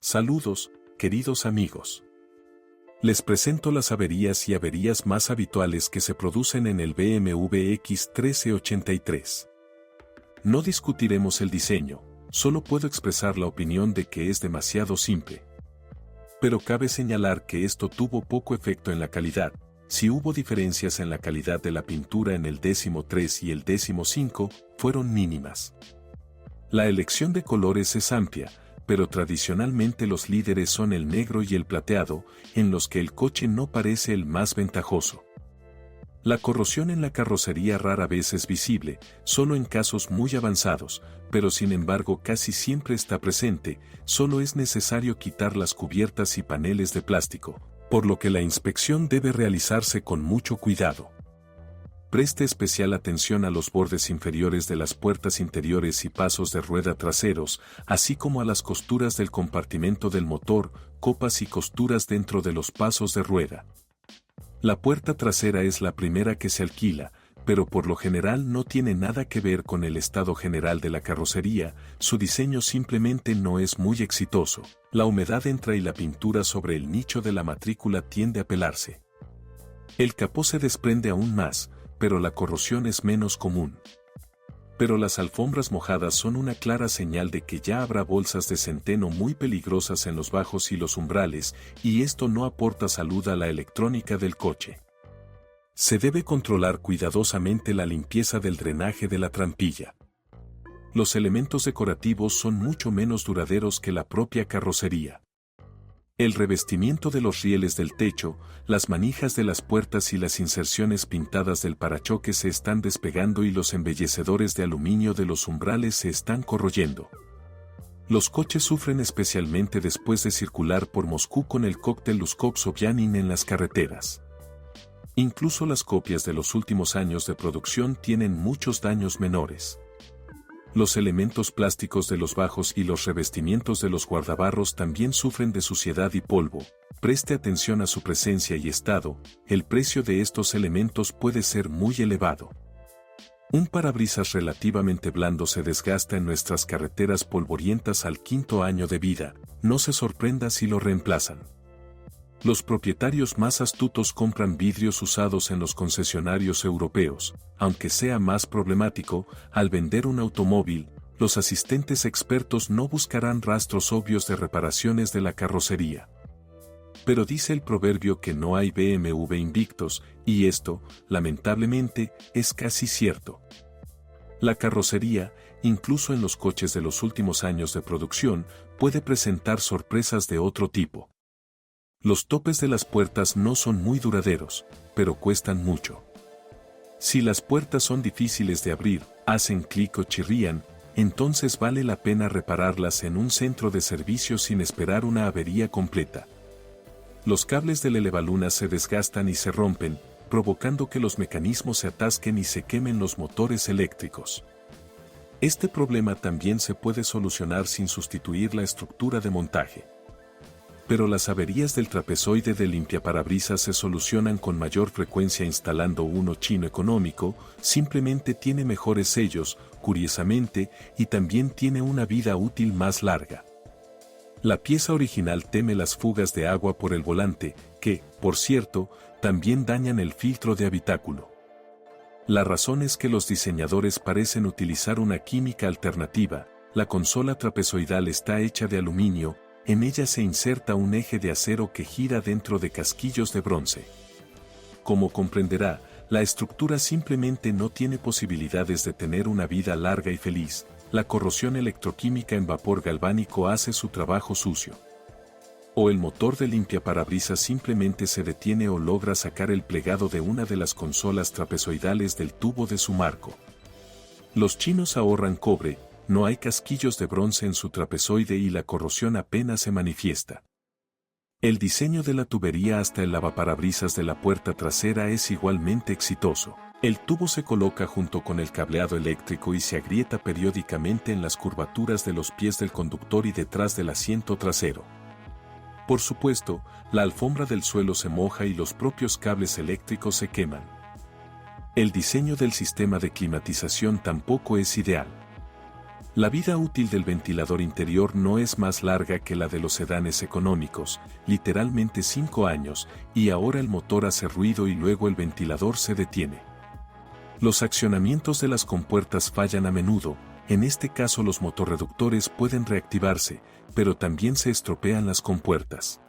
Saludos, queridos amigos. Les presento las averías y averías más habituales que se producen en el BMW X1383. No discutiremos el diseño, solo puedo expresar la opinión de que es demasiado simple. Pero cabe señalar que esto tuvo poco efecto en la calidad. Si hubo diferencias en la calidad de la pintura en el 13 y el 15, fueron mínimas. La elección de colores es amplia, pero tradicionalmente los líderes son el negro y el plateado, en los que el coche no parece el más ventajoso. La corrosión en la carrocería rara vez es visible, solo en casos muy avanzados, pero sin embargo casi siempre está presente, solo es necesario quitar las cubiertas y paneles de plástico, por lo que la inspección debe realizarse con mucho cuidado. Preste especial atención a los bordes inferiores de las puertas interiores y pasos de rueda traseros, así como a las costuras del compartimento del motor, copas y costuras dentro de los pasos de rueda. La puerta trasera es la primera que se alquila, pero por lo general no tiene nada que ver con el estado general de la carrocería, su diseño simplemente no es muy exitoso. La humedad entra y la pintura sobre el nicho de la matrícula tiende a pelarse. El capó se desprende aún más, pero la corrosión es menos común. Pero las alfombras mojadas son una clara señal de que ya habrá bolsas de centeno muy peligrosas en los bajos y los umbrales, y esto no aporta salud a la electrónica del coche. Se debe controlar cuidadosamente la limpieza del drenaje de la trampilla. Los elementos decorativos son mucho menos duraderos que la propia carrocería. El revestimiento de los rieles del techo, las manijas de las puertas y las inserciones pintadas del parachoques se están despegando y los embellecedores de aluminio de los umbrales se están corroyendo. Los coches sufren especialmente después de circular por Moscú con el cóctel Luskov-Sobyanin en las carreteras. Incluso las copias de los últimos años de producción tienen muchos daños menores. Los elementos plásticos de los bajos y los revestimientos de los guardabarros también sufren de suciedad y polvo. Preste atención a su presencia y estado, el precio de estos elementos puede ser muy elevado. Un parabrisas relativamente blando se desgasta en nuestras carreteras polvorientas al 5º año de vida, no se sorprenda si lo reemplazan. Los propietarios más astutos compran vidrios usados en los concesionarios europeos, aunque sea más problemático, al vender un automóvil, los asistentes expertos no buscarán rastros obvios de reparaciones de la carrocería. Pero dice el proverbio que no hay BMW invictos, y esto, lamentablemente, es casi cierto. La carrocería, incluso en los coches de los últimos años de producción, puede presentar sorpresas de otro tipo. Los topes de las puertas no son muy duraderos, pero cuestan mucho. Si las puertas son difíciles de abrir, hacen clic o chirrían, entonces vale la pena repararlas en un centro de servicio sin esperar una avería completa. Los cables del elevalunas se desgastan y se rompen, provocando que los mecanismos se atasquen y se quemen los motores eléctricos. Este problema también se puede solucionar sin sustituir la estructura de montaje. Pero las averías del trapezoide de limpiaparabrisas se solucionan con mayor frecuencia instalando uno chino económico, simplemente tiene mejores sellos, curiosamente, y también tiene una vida útil más larga. La pieza original teme las fugas de agua por el volante, que, por cierto, también dañan el filtro de habitáculo. La razón es que los diseñadores parecen utilizar una química alternativa. La consola trapezoidal está hecha de aluminio, en ella se inserta un eje de acero que gira dentro de casquillos de bronce. Como comprenderá, la estructura simplemente no tiene posibilidades de tener una vida larga y feliz. La corrosión electroquímica en vapor galvánico hace su trabajo sucio. O el motor de limpiaparabrisas simplemente se detiene o logra sacar el plegado de una de las consolas trapezoidales del tubo de su marco. Los chinos ahorran cobre. No hay casquillos de bronce en su trapezoide y la corrosión apenas se manifiesta. El diseño de la tubería hasta el lavaparabrisas de la puerta trasera es igualmente exitoso. El tubo se coloca junto con el cableado eléctrico y se agrieta periódicamente en las curvaturas de los pies del conductor y detrás del asiento trasero. Por supuesto, la alfombra del suelo se moja y los propios cables eléctricos se queman. El diseño del sistema de climatización tampoco es ideal. La vida útil del ventilador interior no es más larga que la de los sedanes económicos, literalmente 5 años, y ahora el motor hace ruido y luego el ventilador se detiene. Los accionamientos de las compuertas fallan a menudo, en este caso los motorreductores pueden reactivarse, pero también se estropean las compuertas.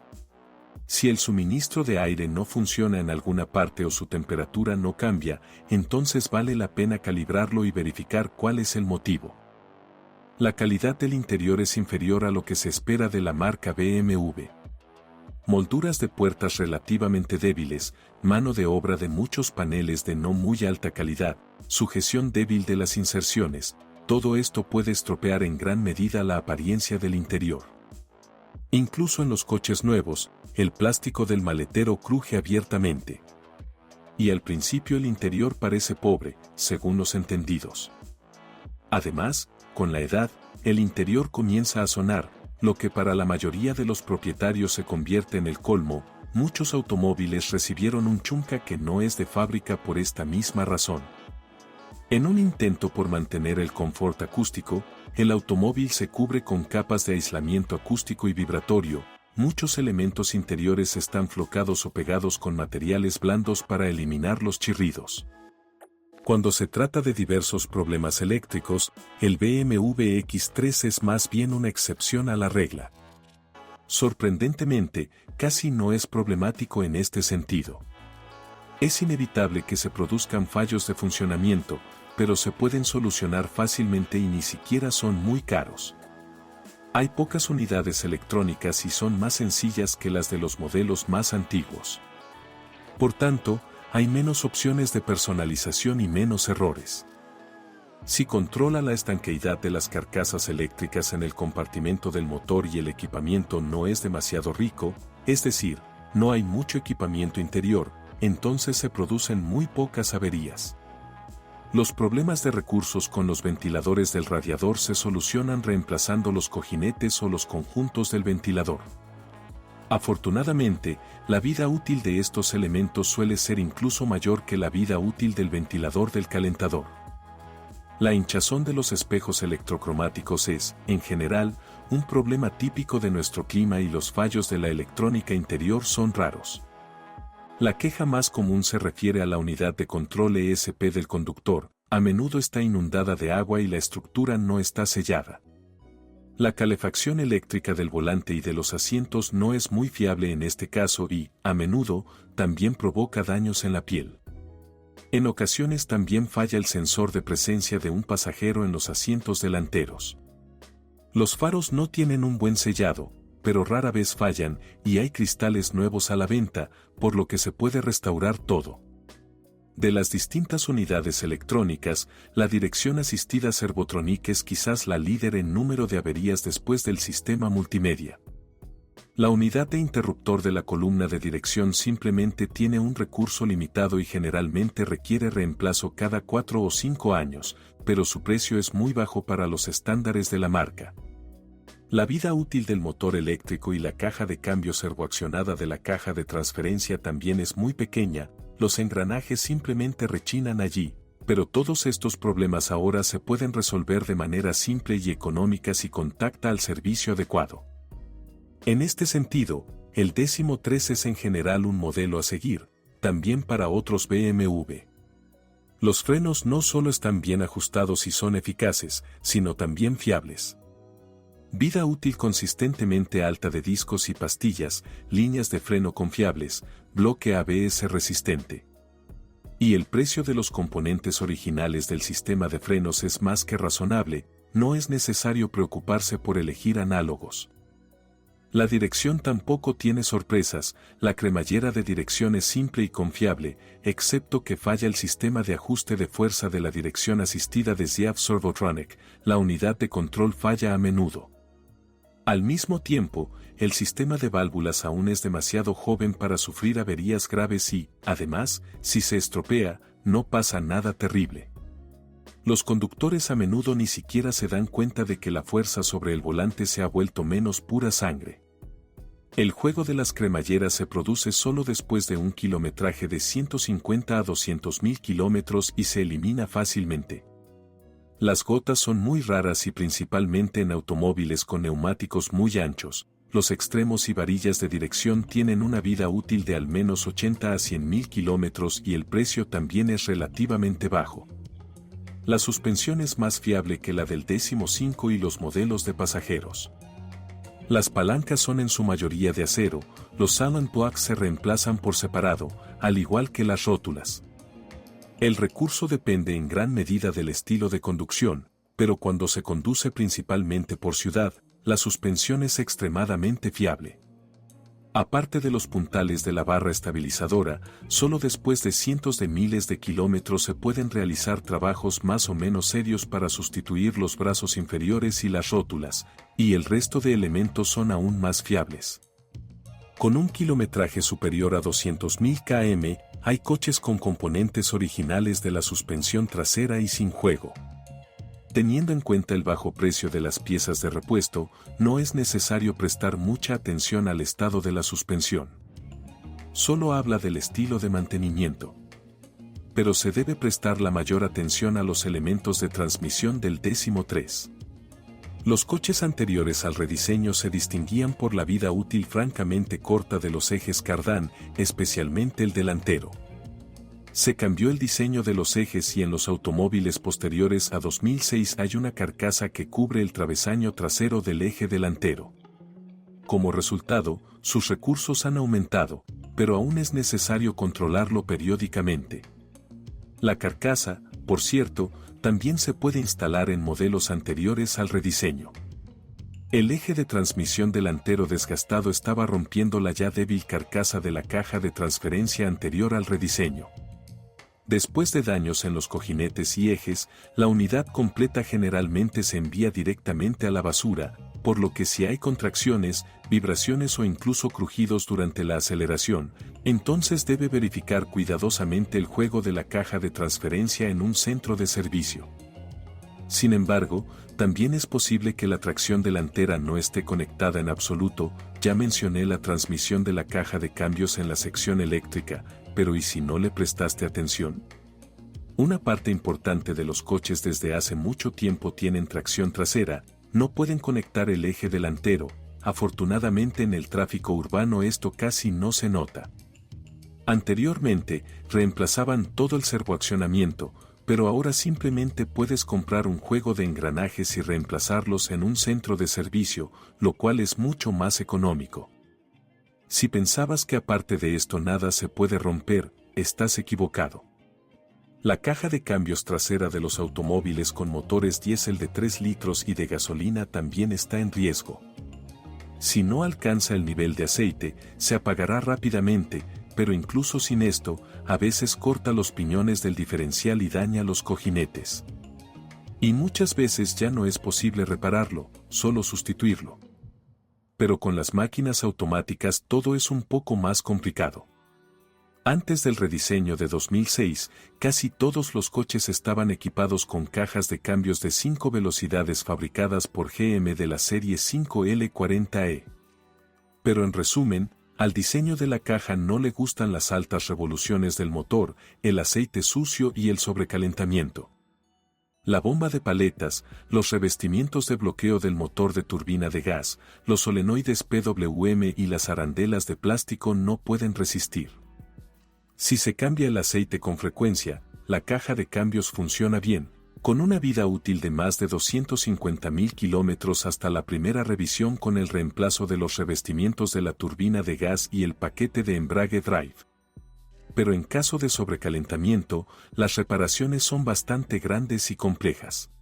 Si el suministro de aire no funciona en alguna parte o su temperatura no cambia, entonces vale la pena calibrarlo y verificar cuál es el motivo. La calidad del interior es inferior a lo que se espera de la marca BMW. Molduras de puertas relativamente débiles, mano de obra de muchos paneles de no muy alta calidad, sujeción débil de las inserciones, todo esto puede estropear en gran medida la apariencia del interior. Incluso en los coches nuevos, el plástico del maletero cruje abiertamente. Y al principio el interior parece pobre, según los entendidos. Además, con la edad, el interior comienza a sonar, lo que para la mayoría de los propietarios se convierte en el colmo. Muchos automóviles recibieron un chunca que no es de fábrica por esta misma razón. En un intento por mantener el confort acústico, el automóvil se cubre con capas de aislamiento acústico y vibratorio. Muchos elementos interiores están flocados o pegados con materiales blandos para eliminar los chirridos. Cuando se trata de diversos problemas eléctricos, el BMW X3 es más bien una excepción a la regla. Sorprendentemente, casi no es problemático en este sentido. Es inevitable que se produzcan fallos de funcionamiento, pero se pueden solucionar fácilmente y ni siquiera son muy caros. Hay pocas unidades electrónicas y son más sencillas que las de los modelos más antiguos. Por tanto, hay menos opciones de personalización y menos errores. Si controla la estanqueidad de las carcasas eléctricas en el compartimento del motor y el equipamiento no es demasiado rico, es decir, no hay mucho equipamiento interior, entonces se producen muy pocas averías. Los problemas de recursos con los ventiladores del radiador se solucionan reemplazando los cojinetes o los conjuntos del ventilador. Afortunadamente, la vida útil de estos elementos suele ser incluso mayor que la vida útil del ventilador del calentador. La hinchazón de los espejos electrocromáticos es, en general, un problema típico de nuestro clima y los fallos de la electrónica interior son raros. La queja más común se refiere a la unidad de control ESP del conductor, a menudo está inundada de agua y la estructura no está sellada. La calefacción eléctrica del volante y de los asientos no es muy fiable en este caso y, a menudo, también provoca daños en la piel. En ocasiones también falla el sensor de presencia de un pasajero en los asientos delanteros. Los faros no tienen un buen sellado, pero rara vez fallan y hay cristales nuevos a la venta, por lo que se puede restaurar todo. De las distintas unidades electrónicas, la dirección asistida Servotronic es quizás la líder en número de averías después del sistema multimedia. La unidad de interruptor de la columna de dirección simplemente tiene un recurso limitado y generalmente requiere reemplazo cada 4 o 5 años, pero su precio es muy bajo para los estándares de la marca. La vida útil del motor eléctrico y la caja de cambio servoaccionada de la caja de transferencia también es muy pequeña, los engranajes simplemente rechinan allí, pero todos estos problemas ahora se pueden resolver de manera simple y económica si contacta al servicio adecuado. En este sentido, el 13 es en general un modelo a seguir, también para otros BMW. Los frenos no solo están bien ajustados y son eficaces, sino también fiables. Vida útil consistentemente alta de discos y pastillas, líneas de freno confiables, bloque ABS resistente. Y el precio de los componentes originales del sistema de frenos es más que razonable, no es necesario preocuparse por elegir análogos. La dirección tampoco tiene sorpresas, la cremallera de dirección es simple y confiable, excepto que falla el sistema de ajuste de fuerza de la dirección asistida de ZF Servotronic, la unidad de control falla a menudo. Al mismo tiempo, el sistema de válvulas aún es demasiado joven para sufrir averías graves y, además, si se estropea, no pasa nada terrible. Los conductores a menudo ni siquiera se dan cuenta de que la fuerza sobre el volante se ha vuelto menos pura sangre. El juego de las cremalleras se produce solo después de un kilometraje de 150 a 200.000 kilómetros y se elimina fácilmente. Las gotas son muy raras y principalmente en automóviles con neumáticos muy anchos. Los extremos y varillas de dirección tienen una vida útil de al menos 80 a 100.000 kilómetros y el precio también es relativamente bajo. La suspensión es más fiable que la del 15 y los modelos de pasajeros. Las palancas son en su mayoría de acero, los Allen Blocks se reemplazan por separado, al igual que las rótulas. El recurso depende en gran medida del estilo de conducción, pero cuando se conduce principalmente por ciudad, la suspensión es extremadamente fiable. Aparte de los puntales de la barra estabilizadora, solo después de cientos de miles de kilómetros se pueden realizar trabajos más o menos serios para sustituir los brazos inferiores y las rótulas, y el resto de elementos son aún más fiables. Con un kilometraje superior a 200.000 km, hay coches con componentes originales de la suspensión trasera y sin juego. Teniendo en cuenta el bajo precio de las piezas de repuesto, no es necesario prestar mucha atención al estado de la suspensión. Solo habla del estilo de mantenimiento. Pero se debe prestar la mayor atención a los elementos de transmisión del 13. Los coches anteriores al rediseño se distinguían por la vida útil francamente corta de los ejes cardán, especialmente el delantero. Se cambió el diseño de los ejes y en los automóviles posteriores a 2006 hay una carcasa que cubre el travesaño trasero del eje delantero. Como resultado, sus recursos han aumentado, pero aún es necesario controlarlo periódicamente. La carcasa, por cierto, también se puede instalar en modelos anteriores al rediseño. El eje de transmisión delantero desgastado estaba rompiendo la ya débil carcasa de la caja de transferencia anterior al rediseño. Después de daños en los cojinetes y ejes, la unidad completa generalmente se envía directamente a la basura, por lo que si hay contracciones, vibraciones o incluso crujidos durante la aceleración, entonces debe verificar cuidadosamente el juego de la caja de transferencia en un centro de servicio. Sin embargo, también es posible que la tracción delantera no esté conectada en absoluto. Ya mencioné la transmisión de la caja de cambios en la sección eléctrica, pero ¿y si no le prestaste atención? Una parte importante de los coches desde hace mucho tiempo tienen tracción trasera, no pueden conectar el eje delantero. Afortunadamente en el tráfico urbano esto casi no se nota. Anteriormente, reemplazaban todo el servoaccionamiento, pero ahora simplemente puedes comprar un juego de engranajes y reemplazarlos en un centro de servicio, lo cual es mucho más económico. Si pensabas que aparte de esto nada se puede romper, estás equivocado. La caja de cambios trasera de los automóviles con motores diésel de 3 litros y de gasolina también está en riesgo. Si no alcanza el nivel de aceite, se apagará rápidamente, pero incluso sin esto, a veces corta los piñones del diferencial y daña los cojinetes. Y muchas veces ya no es posible repararlo, solo sustituirlo. Pero con las máquinas automáticas todo es un poco más complicado. Antes del rediseño de 2006, casi todos los coches estaban equipados con cajas de cambios de 5 velocidades fabricadas por GM de la serie 5L40E. Pero en resumen, al diseño de la caja no le gustan las altas revoluciones del motor, el aceite sucio y el sobrecalentamiento. La bomba de paletas, los revestimientos de bloqueo del motor de turbina de gas, los solenoides PWM y las arandelas de plástico no pueden resistir. Si se cambia el aceite con frecuencia, la caja de cambios funciona bien, con una vida útil de más de 250.000 kilómetros hasta la primera revisión con el reemplazo de los revestimientos de la turbina de gas y el paquete de embrague drive. Pero en caso de sobrecalentamiento, las reparaciones son bastante grandes y complejas.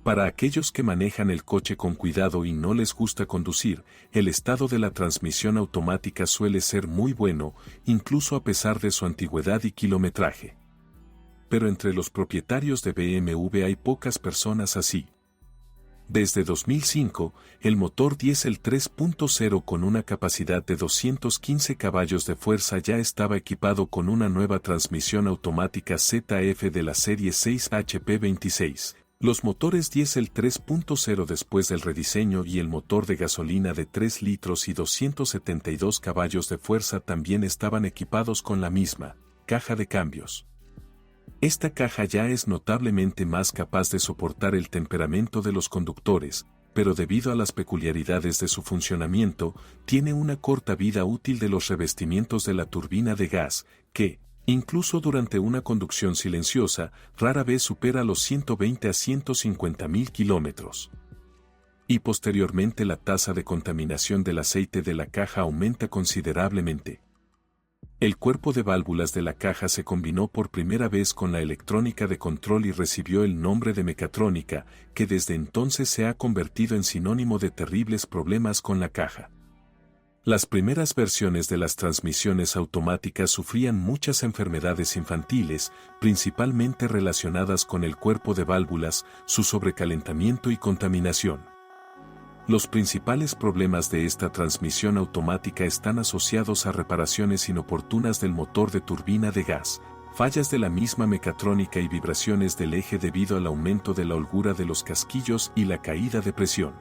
Para aquellos que manejan el coche con cuidado y no les gusta conducir, el estado de la transmisión automática suele ser muy bueno, incluso a pesar de su antigüedad y kilometraje. Pero entre los propietarios de BMW hay pocas personas así. Desde 2005, el motor diésel 3.0 con una capacidad de 215 caballos de fuerza ya estaba equipado con una nueva transmisión automática ZF de la serie 6HP26. Los motores diésel 3.0 después del rediseño y el motor de gasolina de 3 litros y 272 caballos de fuerza también estaban equipados con la misma caja de cambios. Esta caja ya es notablemente más capaz de soportar el temperamento de los conductores, pero debido a las peculiaridades de su funcionamiento, tiene una corta vida útil de los revestimientos de la turbina de gas, que, incluso durante una conducción silenciosa, rara vez supera los 120 a 150 mil kilómetros. Y posteriormente la tasa de contaminación del aceite de la caja aumenta considerablemente. El cuerpo de válvulas de la caja se combinó por primera vez con la electrónica de control y recibió el nombre de mecatrónica, que desde entonces se ha convertido en sinónimo de terribles problemas con la caja. Las primeras versiones de las transmisiones automáticas sufrían muchas enfermedades infantiles, principalmente relacionadas con el cuerpo de válvulas, su sobrecalentamiento y contaminación. Los principales problemas de esta transmisión automática están asociados a reparaciones inoportunas del motor de turbina de gas, fallas de la misma mecatrónica y vibraciones del eje debido al aumento de la holgura de los casquillos y la caída de presión.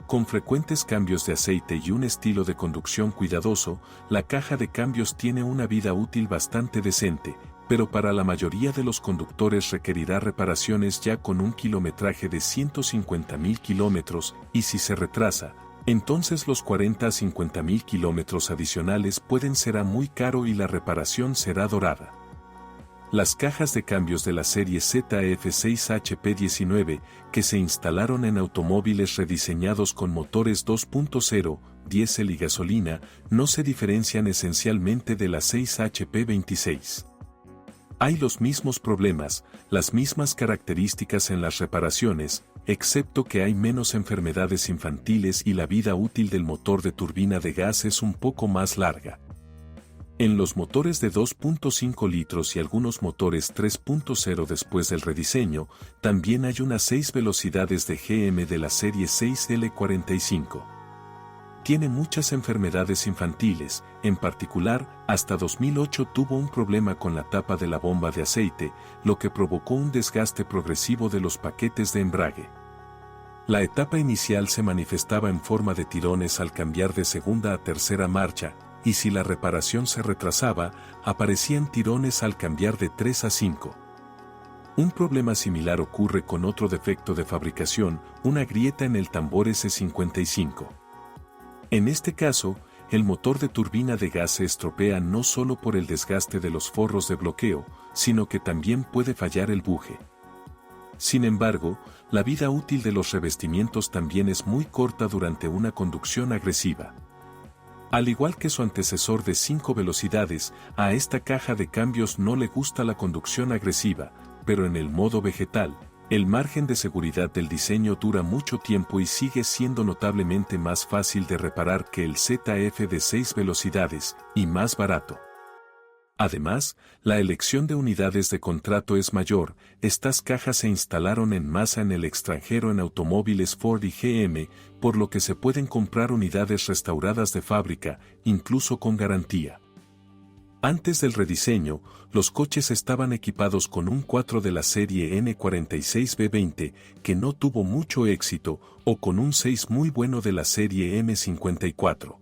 Con frecuentes cambios de aceite y un estilo de conducción cuidadoso, la caja de cambios tiene una vida útil bastante decente, pero para la mayoría de los conductores requerirá reparaciones ya con un kilometraje de 150 mil kilómetros, y si se retrasa, entonces los 40 a 50 mil kilómetros adicionales pueden ser muy caro y la reparación será dorada. Las cajas de cambios de la serie ZF6HP19, que se instalaron en automóviles rediseñados con motores 2.0, diésel y gasolina, no se diferencian esencialmente de la 6HP26. Hay los mismos problemas, las mismas características en las reparaciones, excepto que hay menos enfermedades infantiles y la vida útil del motor de turbina de gas es un poco más larga. En los motores de 2.5 litros y algunos motores 3.0 después del rediseño, también hay unas 6 velocidades de GM de la serie 6L45. Tiene muchas enfermedades infantiles, en particular, hasta 2008 tuvo un problema con la tapa de la bomba de aceite, lo que provocó un desgaste progresivo de los paquetes de embrague. La etapa inicial se manifestaba en forma de tirones al cambiar de segunda a tercera marcha, y si la reparación se retrasaba, aparecían tirones al cambiar de 3 a 5. Un problema similar ocurre con otro defecto de fabricación, una grieta en el tambor S55. En este caso, el motor de turbina de gas se estropea no solo por el desgaste de los forros de bloqueo, sino que también puede fallar el buje. Sin embargo, la vida útil de los revestimientos también es muy corta durante una conducción agresiva. Al igual que su antecesor de 5 velocidades, a esta caja de cambios no le gusta la conducción agresiva, pero en el modo vegetal, el margen de seguridad del diseño dura mucho tiempo y sigue siendo notablemente más fácil de reparar que el ZF de 6 velocidades, y más barato. Además, la elección de unidades de contrato es mayor, estas cajas se instalaron en masa en el extranjero en automóviles Ford y GM, por lo que se pueden comprar unidades restauradas de fábrica, incluso con garantía. Antes del rediseño, los coches estaban equipados con un 4 de la serie N46B20, que no tuvo mucho éxito, o con un 6 muy bueno de la serie M54.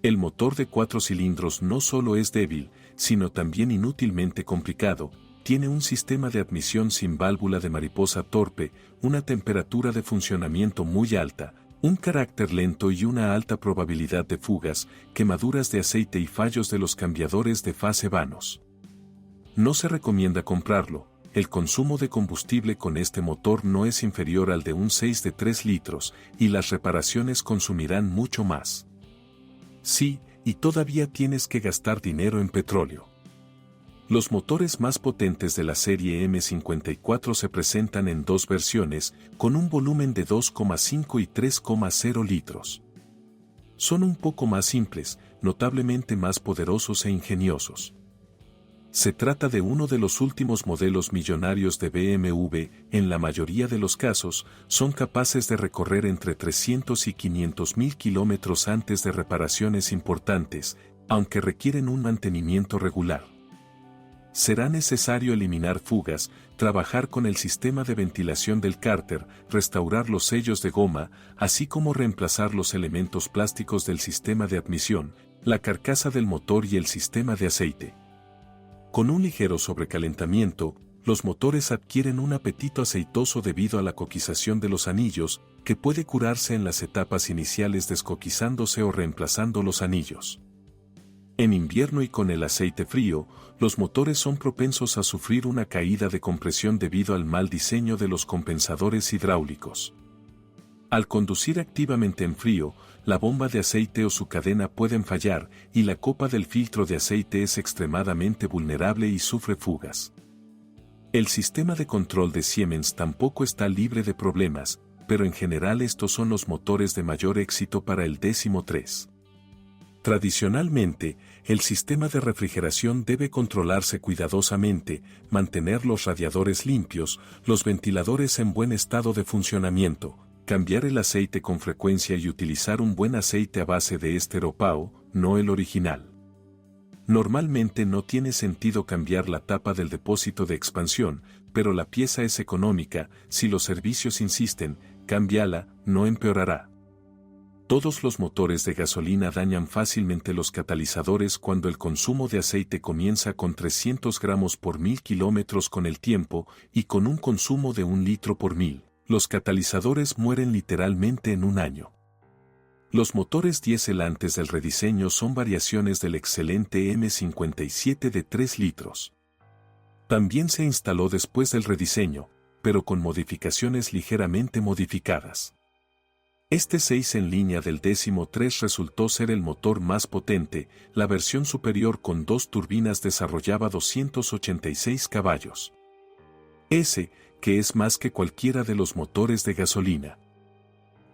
El motor de 4 cilindros no solo es débil, sino también inútilmente complicado, tiene un sistema de admisión sin válvula de mariposa torpe, una temperatura de funcionamiento muy alta, un carácter lento y una alta probabilidad de fugas, quemaduras de aceite y fallos de los cambiadores de fase vanos. No se recomienda comprarlo, el consumo de combustible con este motor no es inferior al de un 6 de 3 litros, y las reparaciones consumirán mucho más. Sí, y todavía tienes que gastar dinero en petróleo. Los motores más potentes de la serie M54 se presentan en dos versiones, con un volumen de 2,5 y 3,0 litros. Son un poco más simples, notablemente más poderosos e ingeniosos. Se trata de uno de los últimos modelos millonarios de BMW, en la mayoría de los casos, son capaces de recorrer entre 300 y 500 mil kilómetros antes de reparaciones importantes, aunque requieren un mantenimiento regular. Será necesario eliminar fugas, trabajar con el sistema de ventilación del cárter, restaurar los sellos de goma, así como reemplazar los elementos plásticos del sistema de admisión, la carcasa del motor y el sistema de aceite. Con un ligero sobrecalentamiento, los motores adquieren un apetito aceitoso debido a la coquización de los anillos, que puede curarse en las etapas iniciales descoquizándose o reemplazando los anillos. En invierno y con el aceite frío, los motores son propensos a sufrir una caída de compresión debido al mal diseño de los compensadores hidráulicos. Al conducir activamente en frío, la bomba de aceite o su cadena pueden fallar y la copa del filtro de aceite es extremadamente vulnerable y sufre fugas. El sistema de control de Siemens tampoco está libre de problemas, pero en general estos son los motores de mayor éxito para el 13. Tradicionalmente, el sistema de refrigeración debe controlarse cuidadosamente, mantener los radiadores limpios, los ventiladores en buen estado de funcionamiento, cambiar el aceite con frecuencia y utilizar un buen aceite a base de éster o PAO, no el original. Normalmente no tiene sentido cambiar la tapa del depósito de expansión, pero la pieza es económica, si los servicios insisten, cámbiala, no empeorará. Todos los motores de gasolina dañan fácilmente los catalizadores cuando el consumo de aceite comienza con 300 gramos por 1000 kilómetros con el tiempo y con un consumo de 1 litro por 1000. Los catalizadores mueren literalmente en un año. Los motores diésel antes del rediseño son variaciones del excelente M57 de 3 litros. También se instaló después del rediseño, pero con modificaciones ligeramente modificadas. Este 6 en línea del 13 resultó ser el motor más potente, la versión superior con 2 turbinas desarrollaba 286 caballos. Que es más que cualquiera de los motores de gasolina.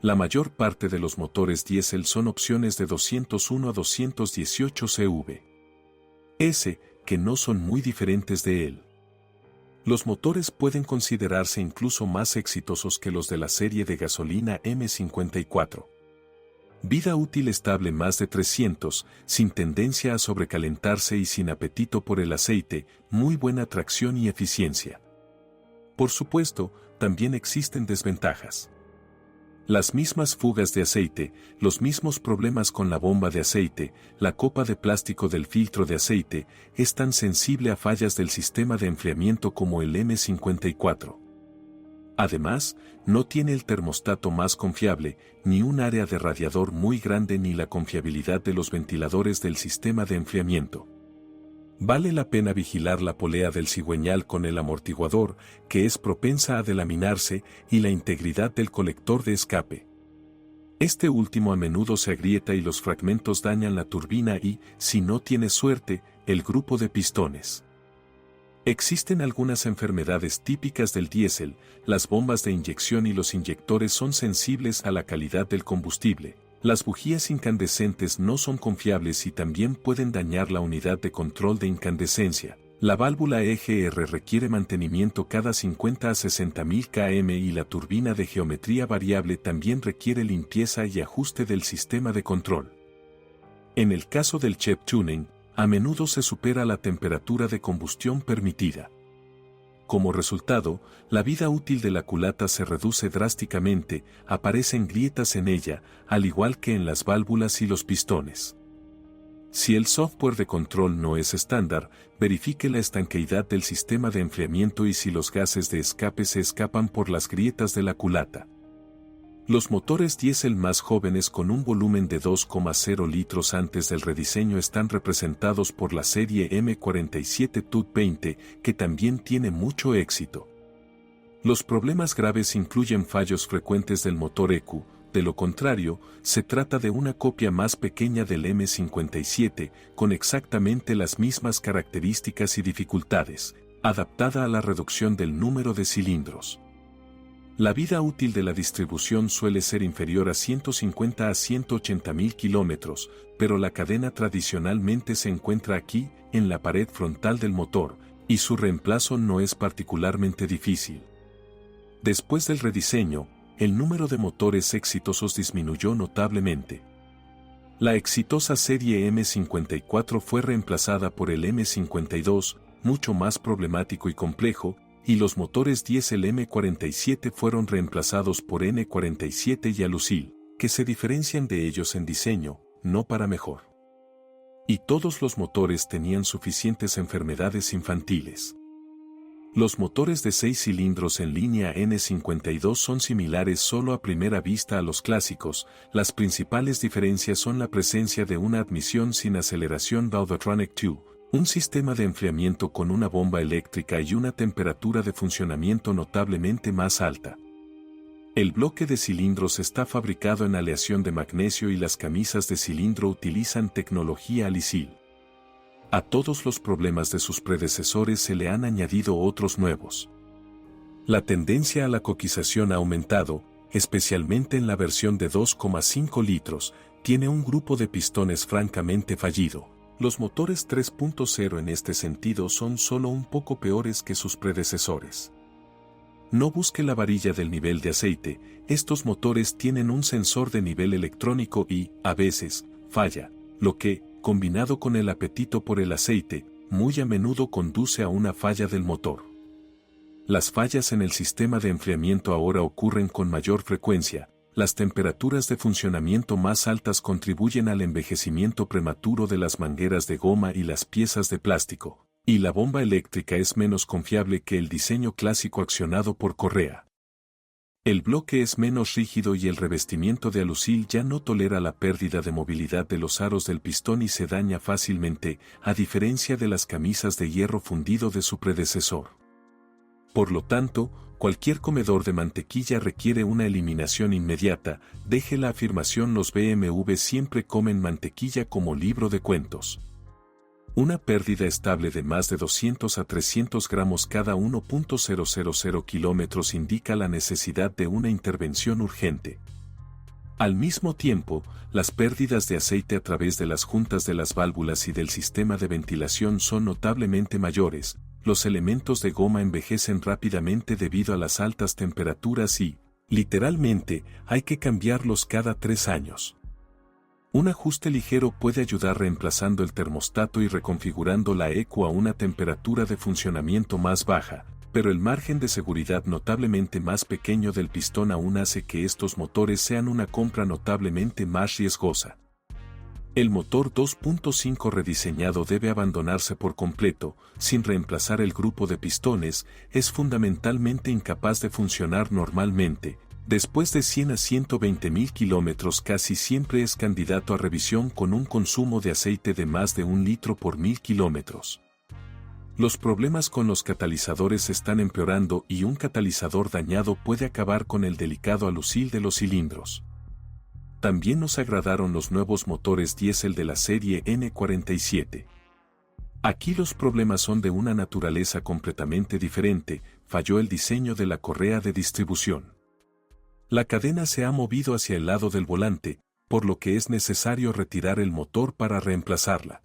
La mayor parte de los motores diésel son opciones de 201 a 218 CV. Que no son muy diferentes de él. Los motores pueden considerarse incluso más exitosos que los de la serie de gasolina M54. Vida útil estable más de 300, sin tendencia a sobrecalentarse y sin apetito por el aceite, muy buena tracción y eficiencia. Por supuesto, también existen desventajas. Las mismas fugas de aceite, los mismos problemas con la bomba de aceite, la copa de plástico del filtro de aceite, es tan sensible a fallas del sistema de enfriamiento como el M54. Además, no tiene el termostato más confiable, ni un área de radiador muy grande ni la confiabilidad de los ventiladores del sistema de enfriamiento. Vale la pena vigilar la polea del cigüeñal con el amortiguador, que es propensa a delaminarse, y la integridad del colector de escape. Este último a menudo se agrieta y los fragmentos dañan la turbina y, si no tiene suerte, el grupo de pistones. Existen algunas enfermedades típicas del diésel, las bombas de inyección y los inyectores son sensibles a la calidad del combustible. Las bujías incandescentes no son confiables y también pueden dañar la unidad de control de incandescencia. La válvula EGR requiere mantenimiento cada 50 a 60.000 km y la turbina de geometría variable también requiere limpieza y ajuste del sistema de control. En el caso del cheap tuning, a menudo se supera la temperatura de combustión permitida. Como resultado, la vida útil de la culata se reduce drásticamente, aparecen grietas en ella, al igual que en las válvulas y los pistones. Si el software de control no es estándar, verifique la estanqueidad del sistema de enfriamiento y si los gases de escape se escapan por las grietas de la culata. Los motores diésel más jóvenes con un volumen de 2,0 litros antes del rediseño están representados por la serie M47 TUT20, que también tiene mucho éxito. Los problemas graves incluyen fallos frecuentes del motor ECU, de lo contrario, se trata de una copia más pequeña del M57, con exactamente las mismas características y dificultades, adaptada a la reducción del número de cilindros. La vida útil de la distribución suele ser inferior a 150 a 180.000 kilómetros, pero la cadena tradicionalmente se encuentra aquí, en la pared frontal del motor, y su reemplazo no es particularmente difícil. Después del rediseño, el número de motores exitosos disminuyó notablemente. La exitosa serie M54 fue reemplazada por el M52, mucho más problemático y complejo, y los motores diésel M47 fueron reemplazados por N47 y Alusil, que se diferencian de ellos en diseño, no para mejor. Y todos los motores tenían suficientes enfermedades infantiles. Los motores de 6 cilindros en línea N52 son similares solo a primera vista a los clásicos. Las principales diferencias son la presencia de una admisión sin aceleración Valvetronic 2, un sistema de enfriamiento con una bomba eléctrica y una temperatura de funcionamiento notablemente más alta. El bloque de cilindros está fabricado en aleación de magnesio y las camisas de cilindro utilizan tecnología Alisil. A todos los problemas de sus predecesores se le han añadido otros nuevos. La tendencia a la coquización ha aumentado, especialmente en la versión de 2,5 litros, tiene un grupo de pistones francamente fallido. Los motores 3.0 en este sentido son solo un poco peores que sus predecesores. No busque la varilla del nivel de aceite, estos motores tienen un sensor de nivel electrónico y, a veces, falla, lo que, combinado con el apetito por el aceite, muy a menudo conduce a una falla del motor. Las fallas en el sistema de enfriamiento ahora ocurren con mayor frecuencia, las temperaturas de funcionamiento más altas contribuyen al envejecimiento prematuro de las mangueras de goma y las piezas de plástico. Y la bomba eléctrica es menos confiable que el diseño clásico accionado por correa. El bloque es menos rígido y el revestimiento de alusil ya no tolera la pérdida de movilidad de los aros del pistón y se daña fácilmente, a diferencia de las camisas de hierro fundido de su predecesor. Por lo tanto, cualquier comedor de mantequilla requiere una eliminación inmediata. Deje la afirmación: los BMW siempre comen mantequilla como libro de cuentos. Una pérdida estable de más de 200 a 300 gramos cada 1.000 kilómetros indica la necesidad de una intervención urgente. Al mismo tiempo, las pérdidas de aceite a través de las juntas de las válvulas y del sistema de ventilación son notablemente mayores. Los elementos de goma envejecen rápidamente debido a las altas temperaturas y, literalmente, hay que cambiarlos cada 3 años. Un ajuste ligero puede ayudar reemplazando el termostato y reconfigurando la ECU a una temperatura de funcionamiento más baja, pero el margen de seguridad notablemente más pequeño del pistón aún hace que estos motores sean una compra notablemente más riesgosa. El motor 2.5 rediseñado debe abandonarse por completo, sin reemplazar el grupo de pistones, es fundamentalmente incapaz de funcionar normalmente. Después de 100 a 120.000 kilómetros casi siempre es candidato a revisión con un consumo de aceite de más de 1 litro por 1000 kilómetros. Los problemas con los catalizadores están empeorando y un catalizador dañado puede acabar con el delicado alusil de los cilindros. También nos agradaron los nuevos motores diésel de la serie N47. Aquí los problemas son de una naturaleza completamente diferente, falló el diseño de la correa de distribución. La cadena se ha movido hacia el lado del volante, por lo que es necesario retirar el motor para reemplazarla.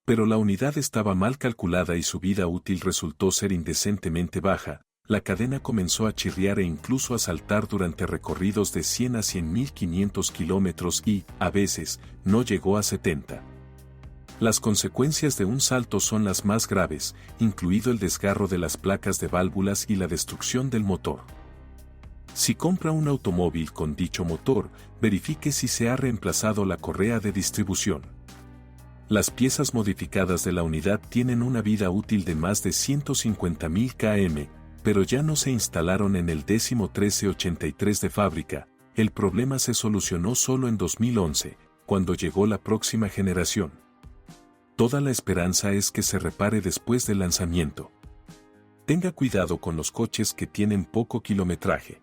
Pero la unidad estaba mal calculada y su vida útil resultó ser indecentemente baja. La cadena comenzó a chirriar e incluso a saltar durante recorridos de 100 a 100.500 kilómetros y, a veces, no llegó a 70. Las consecuencias de un salto son las más graves, incluido el desgarro de las placas de válvulas y la destrucción del motor. Si compra un automóvil con dicho motor, verifique si se ha reemplazado la correa de distribución. Las piezas modificadas de la unidad tienen una vida útil de más de 150.000 km, pero ya no se instalaron en el 1383 de fábrica. El problema se solucionó solo en 2011, cuando llegó la próxima generación. Toda la esperanza es que se repare después del lanzamiento. Tenga cuidado con los coches que tienen poco kilometraje.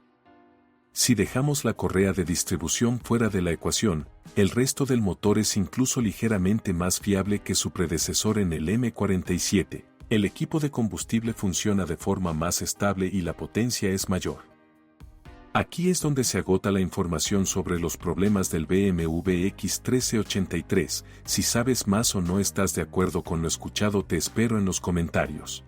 Si dejamos la correa de distribución fuera de la ecuación, el resto del motor es incluso ligeramente más fiable que su predecesor en el M47. El equipo de combustible funciona de forma más estable y la potencia es mayor. Aquí es donde se agota la información sobre los problemas del BMW X1383. Si sabes más o no estás de acuerdo con lo escuchado, te espero en los comentarios.